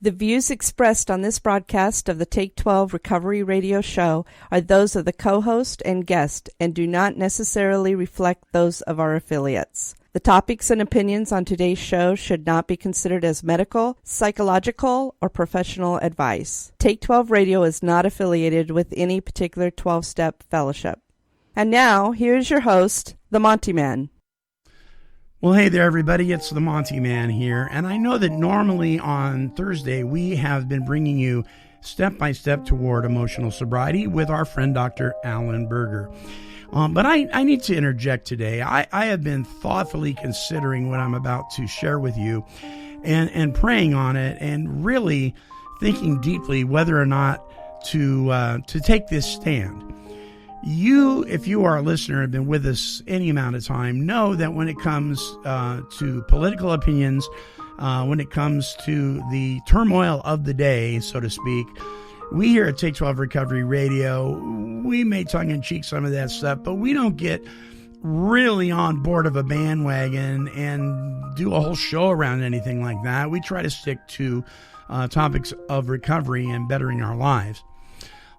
The views expressed on this broadcast of the Take 12 Recovery Radio Show are those of the co-host and guest and do not necessarily reflect those of our affiliates. The topics and opinions on today's show should not be considered as medical, psychological, or professional advice. Take 12 Radio is not affiliated with any particular 12-step fellowship. And now, here's your host, the Monty Man. Well, hey there, everybody. It's the Monty Man here. And I know that normally on Thursday, we have been bringing you step-by-step toward emotional sobriety with our friend, Dr. Alan Berger. But I need to interject today. I have been thoughtfully considering what I'm about to share with you and praying on it and really thinking deeply whether or not to take this stand. You, if you are a listener, have been with us any amount of time, know that when it comes to political opinions, when it comes to the turmoil of the day, so to speak, we here at Take 12 Recovery Radio, we may tongue-in-cheek some of that stuff, but we don't get really on board of a bandwagon and do a whole show around anything like that. We try to stick to topics of recovery and bettering our lives.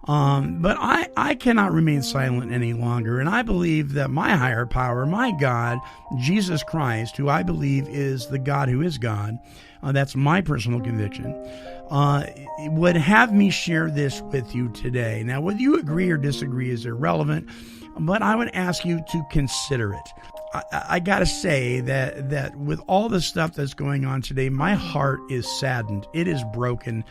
But I cannot remain silent any longer, and I believe that my higher power, my God, Jesus Christ, who I believe is the God who is God, that's my personal conviction, would have me share this with you today. Now, whether you agree or disagree is irrelevant, but I would ask you to consider it. I got to say that with all the stuff that's going on today, my heart is saddened. It is broken.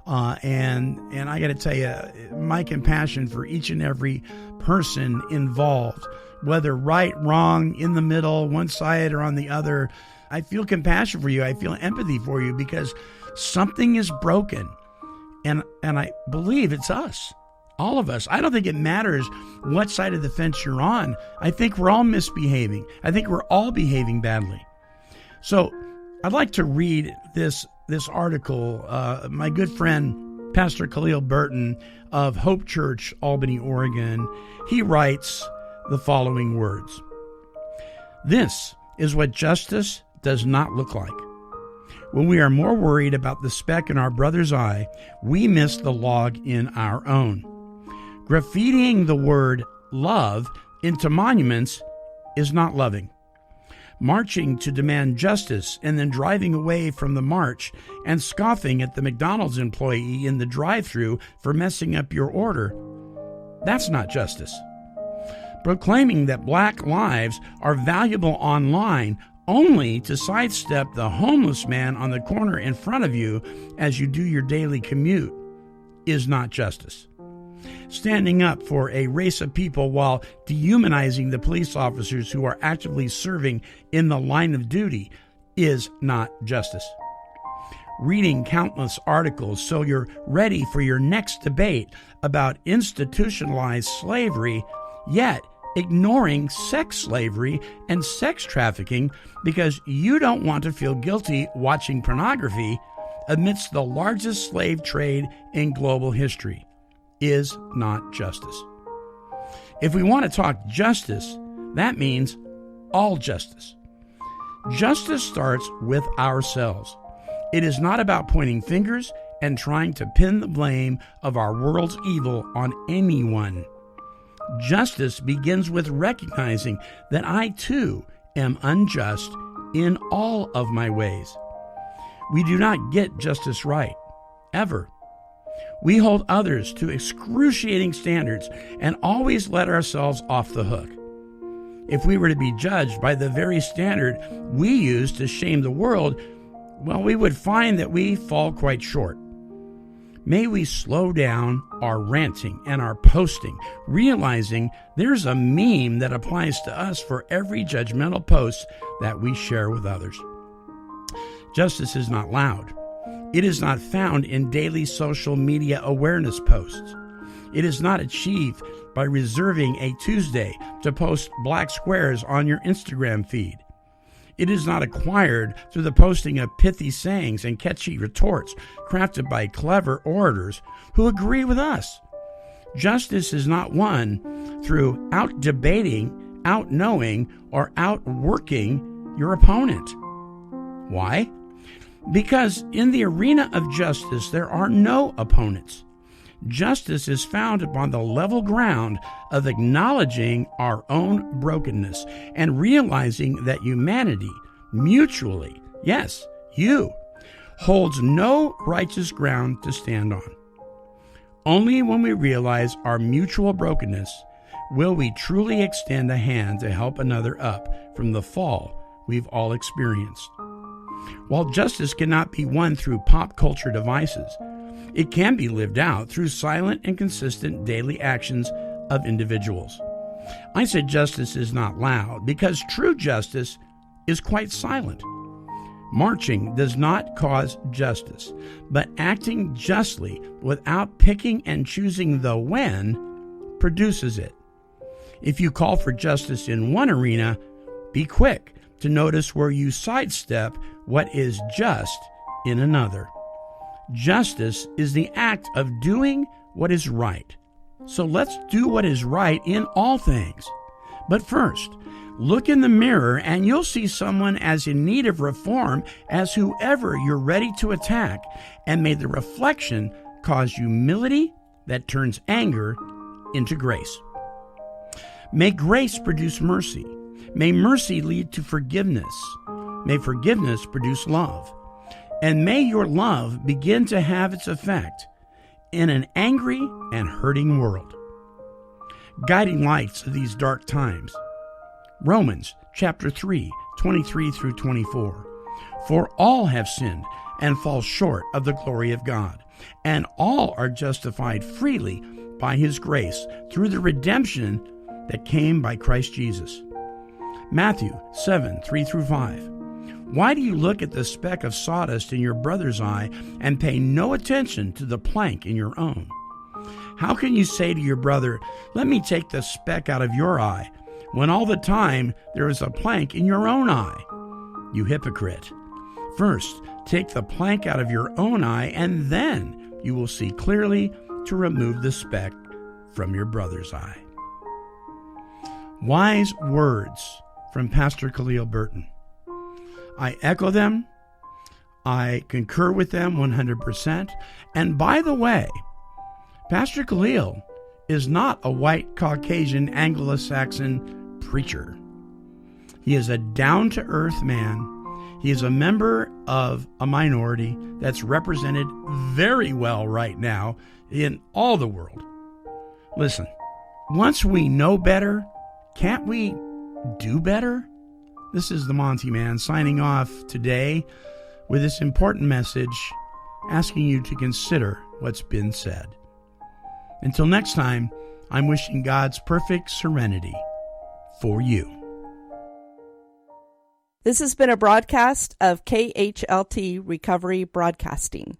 And I got to tell you, my compassion for each and every person involved, whether right, wrong, in the middle, one side or on the other, I feel compassion for you. I feel empathy for you because something is broken. And I believe it's us, all of us. I don't think it matters what side of the fence you're on. I think we're all misbehaving. I think we're all behaving badly. So I'd like to read this article. My good friend, Pastor Khalil Burton of Hope Church, Albany, Oregon, he writes the following words. This is what justice does not look like. When we are more worried about the speck in our brother's eye, we miss the log in our own. Graffitiing the word love into monuments is not loving. Marching to demand justice and then driving away from the march and scoffing at the McDonald's employee in the drive-thru for messing up your order, that's not justice. Proclaiming that black lives are valuable online only to sidestep the homeless man on the corner in front of you as you do your daily commute is not justice. Standing up for a race of people while dehumanizing the police officers who are actively serving in the line of duty is not justice. Reading countless articles so you're ready for your next debate about institutionalized slavery, yet ignoring sex slavery and sex trafficking because you don't want to feel guilty watching pornography amidst the largest slave trade in global history is not justice. If we want to talk justice, that means all justice. Justice starts with ourselves. It is not about pointing fingers and trying to pin the blame of our world's evil on anyone. Justice begins with recognizing that I too am unjust in all of my ways. We do not get justice right, ever. We hold others to excruciating standards and always let ourselves off the hook. If we were to be judged by the very standard we use to shame the world, well, we would find that we fall quite short. May we slow down our ranting and our posting, realizing there's a meme that applies to us for every judgmental post that we share with others. Justice is not loud. It is not found in daily social media awareness posts. It is not achieved by reserving a Tuesday to post black squares on your Instagram feed. It is not acquired through the posting of pithy sayings and catchy retorts crafted by clever orators who agree with us. Justice is not won through out-debating, out-knowing, or outworking your opponent. Why? Because in the arena of justice, there are no opponents. Justice is found upon the level ground of acknowledging our own brokenness and realizing that humanity mutually, yes, you, holds no righteous ground to stand on. Only when we realize our mutual brokenness will we truly extend a hand to help another up from the fall we've all experienced. While justice cannot be won through pop culture devices, it can be lived out through silent and consistent daily actions of individuals. I said justice is not loud because true justice is quite silent. Marching does not cause justice, but acting justly without picking and choosing the when produces it. If you call for justice in one arena, be quick to notice where you sidestep what is just in another. Justice is the act of doing what is right. So let's do what is right in all things. But first, look in the mirror and you'll see someone as in need of reform as whoever you're ready to attack, and may the reflection cause humility that turns anger into grace. May grace produce mercy. May mercy lead to forgiveness. May forgiveness produce love. And may your love begin to have its effect in an angry and hurting world. Guiding lights of these dark times. Romans chapter 3, 23 through 24. For all have sinned and fall short of the glory of God, and all are justified freely by his grace through the redemption that came by Christ Jesus. Matthew 7, 3 through 5. Why do you look at the speck of sawdust in your brother's eye and pay no attention to the plank in your own? How can you say to your brother, let me take the speck out of your eye, when all the time there is a plank in your own eye? You hypocrite. First, take the plank out of your own eye, and then you will see clearly to remove the speck from your brother's eye. Wise words from Pastor Khalil Burton. I echo them. I concur with them 100%. And by the way, Pastor Khalil is not a white Caucasian Anglo-Saxon preacher. He is a down-to-earth man. He is a member of a minority that's represented very well right now in all the world. Listen, once we know better, can't we do better? This is the Monty Man signing off today with this important message, asking you to consider what's been said. Until next time, I'm wishing God's perfect serenity for you. This has been a broadcast of KHLT Recovery Broadcasting.